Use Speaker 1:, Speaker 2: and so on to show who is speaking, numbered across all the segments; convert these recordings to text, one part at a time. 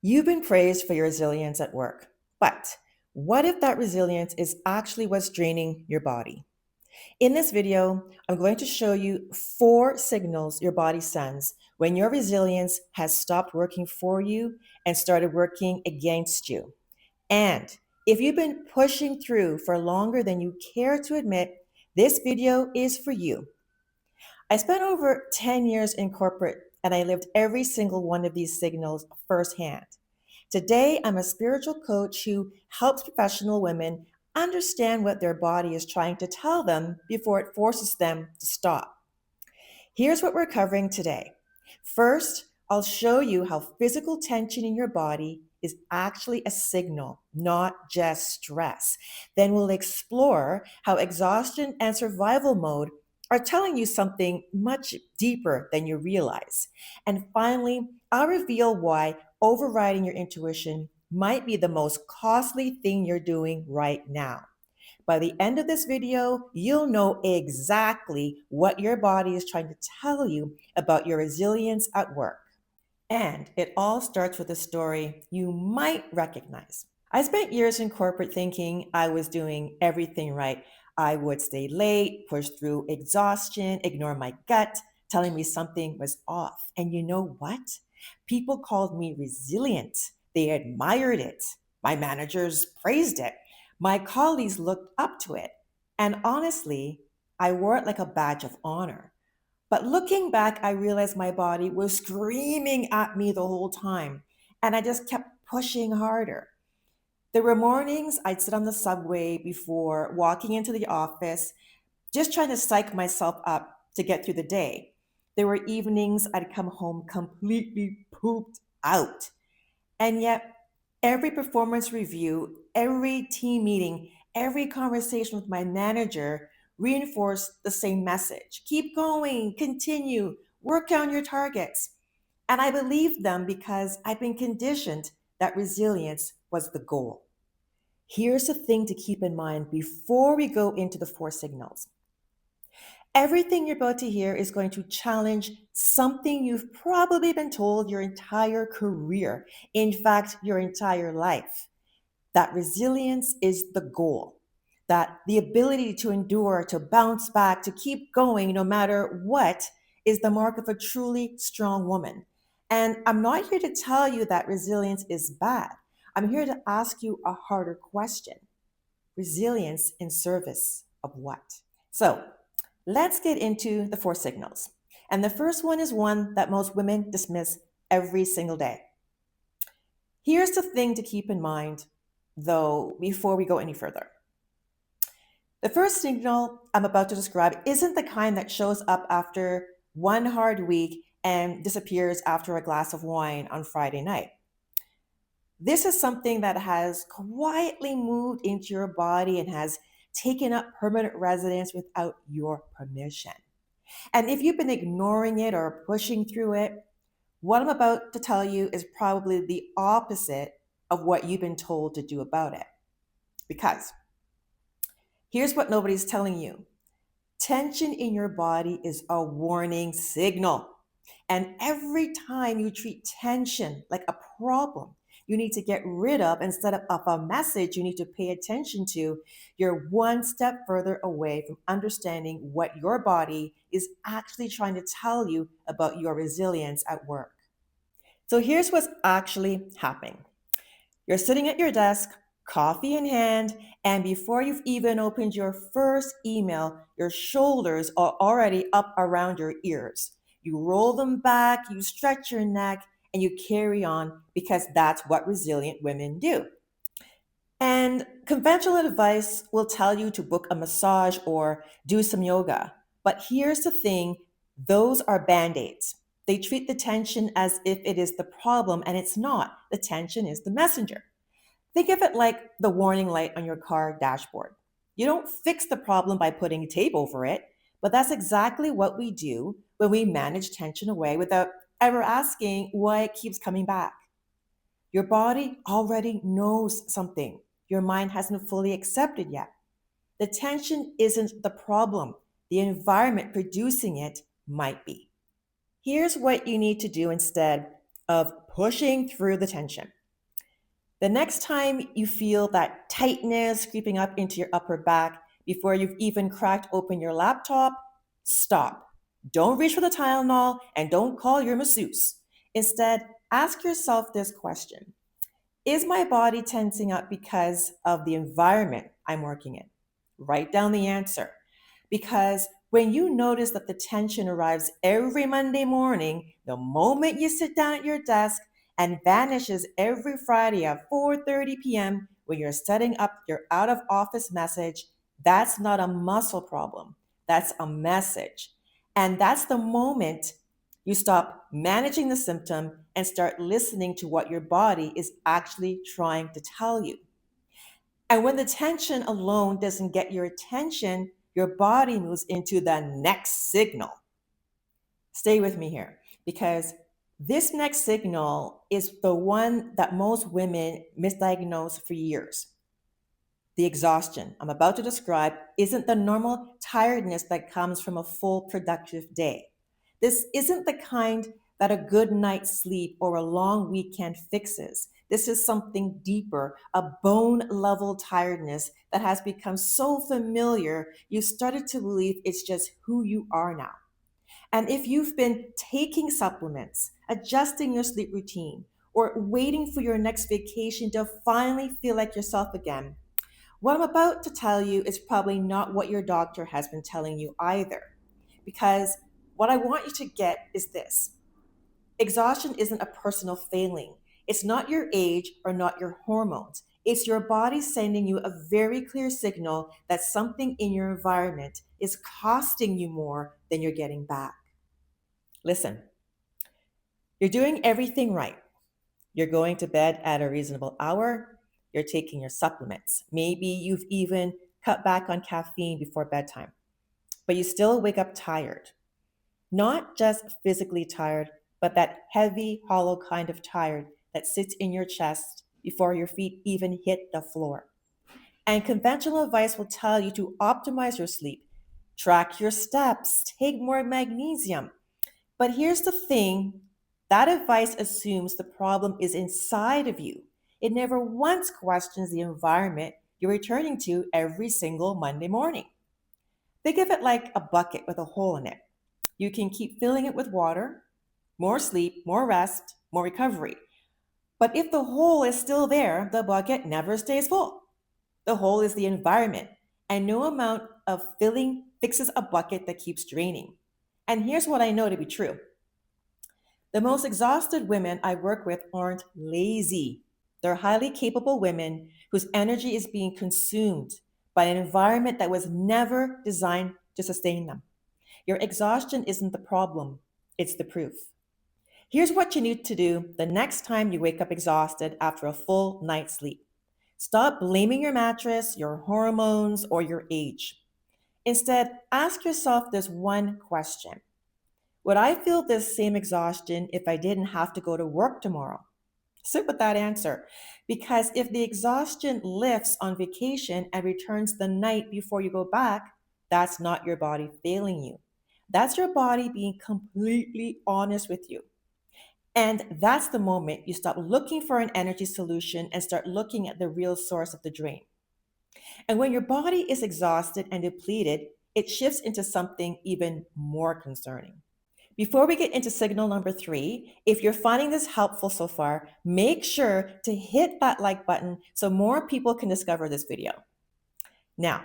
Speaker 1: You've been praised for your resilience at work, but what if that resilience is actually what's draining your body? In this video, I'm going to show you 4 signals your body sends when your resilience has stopped working for you and started working against you. And if you've been pushing through for longer than you care to admit, this video is for you. I spent over 10 years in corporate and I lived every single one of these signals firsthand. Today, I'm a spiritual coach who helps professional women understand what their body is trying to tell them before it forces them to stop. Here's what we're covering today. First, I'll show you how physical tension in your body is actually a signal, not just stress. Then we'll explore how exhaustion and survival mode are telling you something much deeper than you realize. And finally, I'll reveal why overriding your intuition might be the most costly thing you're doing right now. By the end of this video, you'll know exactly what your body is trying to tell you about your resilience at work. And it all starts with a story you might recognize. I spent years in corporate thinking I was doing everything right. I would stay late, push through exhaustion, ignore my gut, telling me something was off. And you know what? People called me resilient. They admired it. My managers praised it. My colleagues looked up to it. And honestly, I wore it like a badge of honor. But looking back, I realized my body was screaming at me the whole time. And I just kept pushing harder. There were mornings I'd sit on the subway before walking into the office, just trying to psych myself up to get through the day. There were evenings I'd come home completely pooped out. And yet, every performance review, every team meeting, every conversation with my manager reinforced the same message: keep going, continue, work on your targets. And I believed them because I've been conditioned that resilience was the goal. Here's the thing to keep in mind before we go into the 4 signals. Everything you're about to hear is going to challenge something you've probably been told your entire career, in fact, your entire life. That resilience is the goal, that the ability to endure, to bounce back, to keep going no matter what is the mark of a truly strong woman. And I'm not here to tell you that resilience is bad. I'm here to ask you a harder question: resilience in service of what? So let's get into the 4 signals. And the first one is one that most women dismiss every single day. Here's the thing to keep in mind, though, before we go any further. The first signal I'm about to describe isn't the kind that shows up after one hard week and disappears after a glass of wine on Friday night. This is something that has quietly moved into your body and has taken up permanent residence without your permission. And if you've been ignoring it or pushing through it, what I'm about to tell you is probably the opposite of what you've been told to do about it. Because here's what nobody's telling you: tension in your body is a warning signal. And every time you treat tension like a problem you need to get rid of instead of a message you need to pay attention to, you're one step further away from understanding what your body is actually trying to tell you about your resilience at work. So here's what's actually happening. You're sitting at your desk, coffee in hand, and before you've even opened your first email, your shoulders are already up around your ears. You roll them back, you stretch your neck, and you carry on because that's what resilient women do. And conventional advice will tell you to book a massage or do some yoga. But here's the thing: those are band aids. They treat the tension as if it is the problem, and it's not. The tension is the messenger. Think of it like the warning light on your car dashboard. You don't fix the problem by putting tape over it, but that's exactly what we do when we manage tension away without ever asking why it keeps coming back. Your body already knows something your mind hasn't fully accepted yet. The tension isn't the problem, the environment producing it might be. Here's what you need to do instead of pushing through the tension. The next time you feel that tightness creeping up into your upper back before you've even cracked open your laptop, stop. Don't reach for the Tylenol and don't call your masseuse. Instead, ask yourself this question: is my body tensing up because of the environment I'm working in? Write down the answer. Because when you notice that the tension arrives every Monday morning, the moment you sit down at your desk, and vanishes every Friday at 4:30 p.m. when you're setting up your out of office message, that's not a muscle problem. That's a message. And that's the moment you stop managing the symptom and start listening to what your body is actually trying to tell you. And when the tension alone doesn't get your attention, your body moves into the next signal. Stay with me here, because this next signal is the one that most women misdiagnose for years. The exhaustion I'm about to describe isn't the normal tiredness that comes from a full productive day. This isn't the kind that a good night's sleep or a long weekend fixes. This is something deeper, a bone level tiredness that has become so familiar you started to believe it's just who you are now. And if you've been taking supplements, adjusting your sleep routine, or waiting for your next vacation to finally feel like yourself again, what I'm about to tell you is probably not what your doctor has been telling you either. Because what I want you to get is this: exhaustion isn't a personal failing. It's not your age or not your hormones. It's your body sending you a very clear signal that something in your environment is costing you more than you're getting back. Listen, you're doing everything right. You're going to bed at a reasonable hour. You're taking your supplements. Maybe you've even cut back on caffeine before bedtime, but you still wake up tired. Not just physically tired, but that heavy, hollow kind of tired that sits in your chest before your feet even hit the floor. And conventional advice will tell you to optimize your sleep, track your steps, take more magnesium. But here's the thing: that advice assumes the problem is inside of you. It never once questions the environment you're returning to every single Monday morning. Think of it like a bucket with a hole in it. You can keep filling it with water, more sleep, more rest, more recovery. But if the hole is still there, the bucket never stays full. The hole is the environment, and no amount of filling fixes a bucket that keeps draining. And here's what I know to be true: the most exhausted women I work with aren't lazy. They're highly capable women whose energy is being consumed by an environment that was never designed to sustain them. Your exhaustion isn't the problem, it's the proof. Here's what you need to do the next time you wake up exhausted after a full night's sleep: stop blaming your mattress, your hormones, or your age. Instead, ask yourself this one question: would I feel this same exhaustion if I didn't have to go to work tomorrow? Sit with that answer. Because if the exhaustion lifts on vacation and returns the night before you go back, that's not your body failing you. That's your body being completely honest with you. And that's the moment you stop looking for an energy solution and start looking at the real source of the drain. And when your body is exhausted and depleted, it shifts into something even more concerning. Before we get into signal number 3, if you're finding this helpful so far, make sure to hit that like button so more people can discover this video. Now,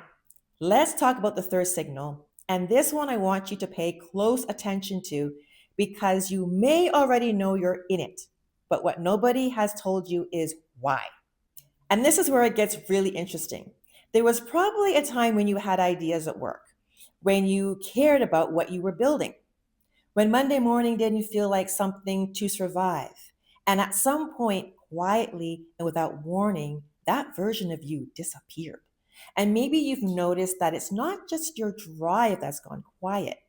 Speaker 1: let's talk about the third signal. And this one I want you to pay close attention to, because you may already know you're in it, but what nobody has told you is why. And this is where it gets really interesting. There was probably a time when you had ideas at work, when you cared about what you were building, when Monday morning didn't feel like something to survive. And at some point, quietly and without warning, that version of you disappeared. And maybe you've noticed that it's not just your drive that's gone quiet.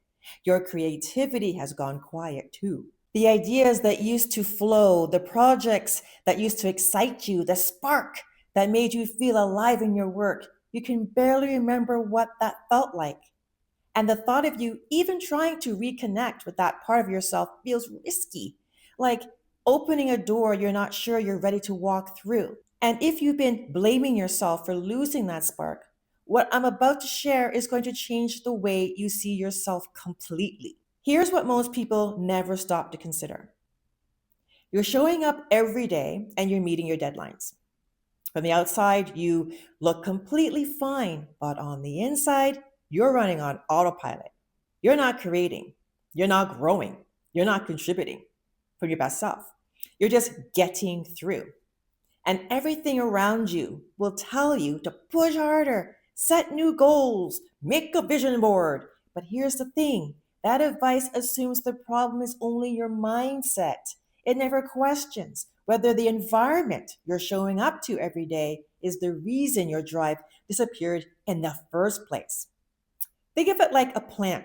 Speaker 1: Your creativity has gone quiet too. The ideas that used to flow, the projects that used to excite you, the spark that made you feel alive in your work, you can barely remember what that felt like. And the thought of you even trying to reconnect with that part of yourself feels risky. Like opening a door you're not sure you're ready to walk through. And if you've been blaming yourself for losing that spark, what I'm about to share is going to change the way you see yourself completely. Here's what most people never stop to consider. You're showing up every day and you're meeting your deadlines. From the outside, you look completely fine, but on the inside, you're running on autopilot. You're not creating, you're not growing, you're not contributing from your best self. You're just getting through. And everything around you will tell you to push harder, set new goals, make a vision board. But here's the thing, that advice assumes the problem is only your mindset. It never questions whether the environment you're showing up to every day is the reason your drive disappeared in the first place. Think of it like a plant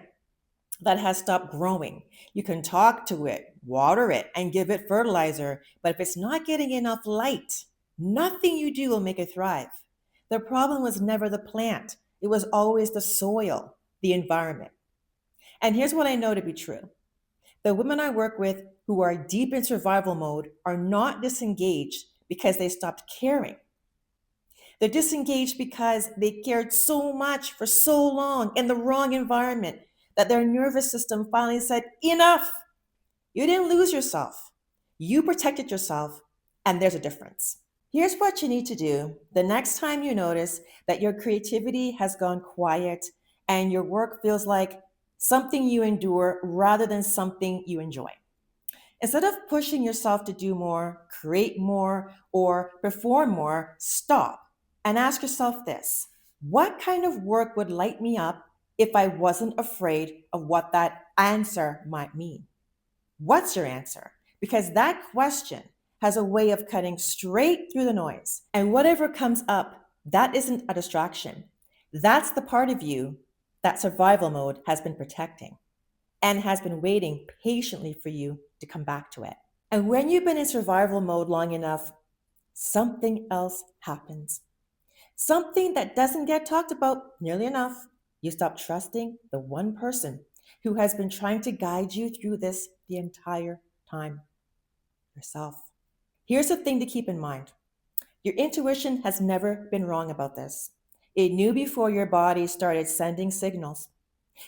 Speaker 1: that has stopped growing. You can talk to it, water it, and give it fertilizer, but if it's not getting enough light, nothing you do will make it thrive. The problem was never the plant, it was always the soil, the environment. And here's what I know to be true: the women I work with who are deep in survival mode are not disengaged because they stopped caring. They're disengaged because they cared so much for so long in the wrong environment that their nervous system finally said, enough. You didn't lose yourself. You protected yourself, and there's a difference. Here's what you need to do the next time you notice that your creativity has gone quiet and your work feels like something you endure rather than something you enjoy. Instead of pushing yourself to do more, create more, or perform more, stop and ask yourself this: what kind of work would light me up if I wasn't afraid of what that answer might mean? What's your answer? Because that question has a way of cutting straight through the noise. And whatever comes up, that isn't a distraction. That's the part of you that survival mode has been protecting and has been waiting patiently for you to come back to it. And when you've been in survival mode long enough, something else happens. Something that doesn't get talked about nearly enough. You stop trusting the one person who has been trying to guide you through this the entire time: yourself. Here's the thing to keep in mind: your intuition has never been wrong about this. It knew before your body started sending signals.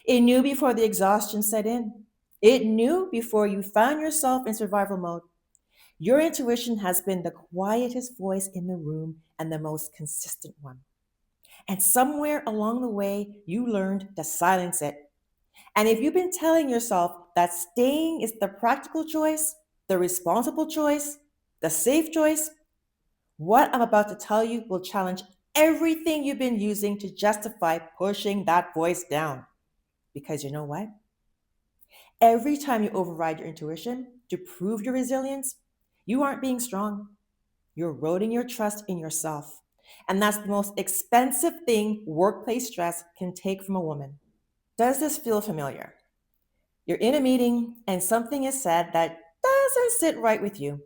Speaker 1: It knew before the exhaustion set in. It knew before you found yourself in survival mode. Your intuition has been the quietest voice in the room and the most consistent one. And somewhere along the way, you learned to silence it. And if you've been telling yourself that staying is the practical choice, the responsible choice, the safe choice, what I'm about to tell you will challenge everything you've been using to justify pushing that voice down. Because you know what? Every time you override your intuition to prove your resilience, you aren't being strong. You're eroding your trust in yourself. And that's the most expensive thing workplace stress can take from a woman. Does this feel familiar? You're in a meeting and something is said that doesn't sit right with you.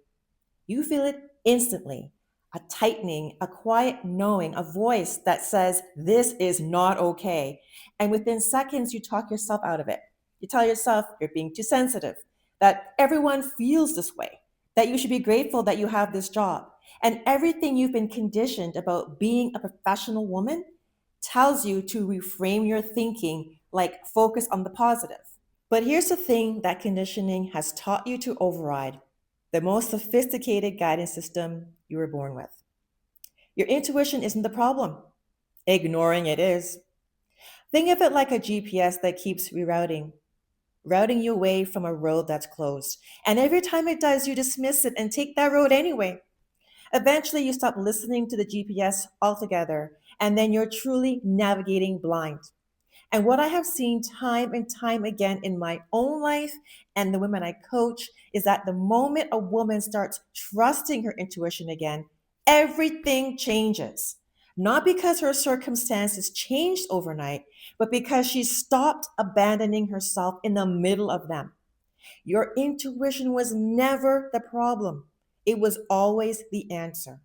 Speaker 1: You feel it instantly: a tightening, a quiet knowing, a voice that says, this is not okay. And within seconds, you talk yourself out of it. You tell yourself you're being too sensitive, that everyone feels this way, that you should be grateful that you have this job. And everything you've been conditioned about being a professional woman tells you to reframe your thinking, like focus on the positive. But here's the thing that conditioning has taught you to override: the most sophisticated guidance system you were born with. Your intuition isn't the problem. Ignoring it is. Think of it like a GPS that keeps routing you away from a road that's closed. And every time it does, you dismiss it and take that road anyway. Eventually, you stop listening to the GPS altogether, and then you're truly navigating blind. And what I have seen time and time again in my own life and the women I coach is that the moment a woman starts trusting her intuition again, everything changes. Not because her circumstances changed overnight, but because she stopped abandoning herself in the middle of them. Your intuition was never the problem, it was always the answer.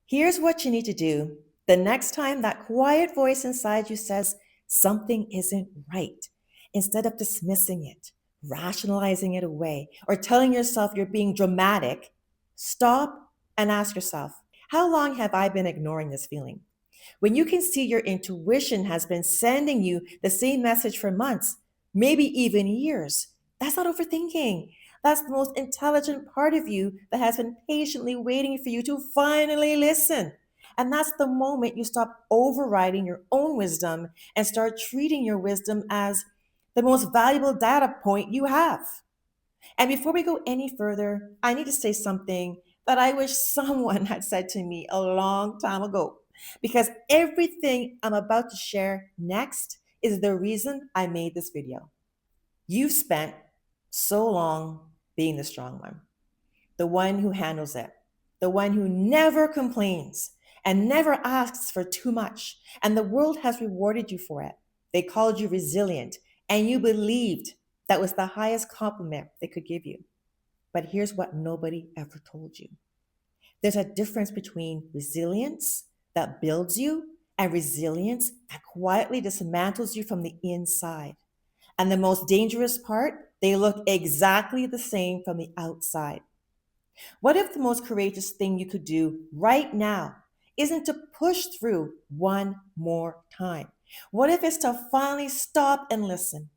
Speaker 1: Here's what you need to do the next time that quiet voice inside you says something isn't right. Instead of dismissing it, rationalizing it away, or telling yourself you're being dramatic, stop and ask yourself, how long have I been ignoring this feeling? When you can see your intuition has been sending you the same message for months, maybe even years, that's not overthinking. That's the most intelligent part of you that has been patiently waiting for you to finally listen. And that's the moment you stop overriding your own wisdom and start treating your wisdom as the most valuable data point you have. And before we go any further, I need to say something that I wish someone had said to me a long time ago. Because everything I'm about to share next is the reason I made this video. You've spent so long being the strong one, the one who handles it, the one who never complains and never asks for too much. And the world has rewarded you for it. They called you resilient, and you believed that was the highest compliment they could give you. But here's what nobody ever told you: there's a difference between resilience that builds you and resilience that quietly dismantles you from the inside. And the most dangerous part, they look exactly the same from the outside. What if the most courageous thing you could do right now isn't to push through one more time? What if it's to finally stop and listen?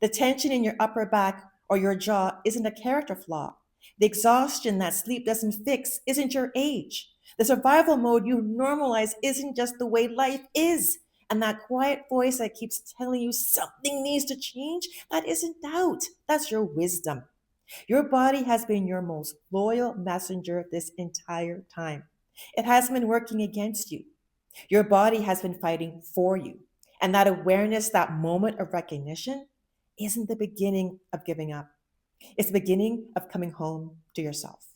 Speaker 1: The tension in your upper back or your jaw isn't a character flaw. The exhaustion that sleep doesn't fix isn't your age. The survival mode you normalize isn't just the way life is. And that quiet voice that keeps telling you something needs to change, that isn't doubt. That's your wisdom. Your body has been your most loyal messenger this entire time. It hasn't been working against you. Your body has been fighting for you. And that awareness, that moment of recognition, isn't the beginning of giving up. It's the beginning of coming home to yourself.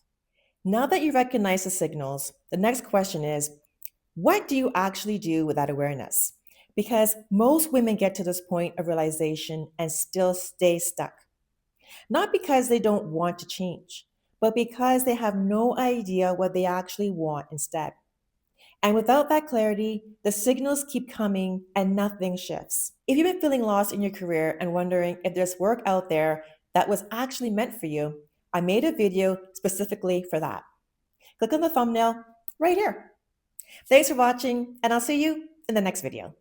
Speaker 1: Now that you recognize the signals, the next question is, what do you actually do with that awareness? Because most women get to this point of realization and still stay stuck. Not because they don't want to change, but because they have no idea what they actually want instead. And without that clarity, the signals keep coming and nothing shifts. If you've been feeling lost in your career and wondering if there's work out there that was actually meant for you, I made a video specifically for that. Click on the thumbnail right here. Thanks for watching, and I'll see you in the next video.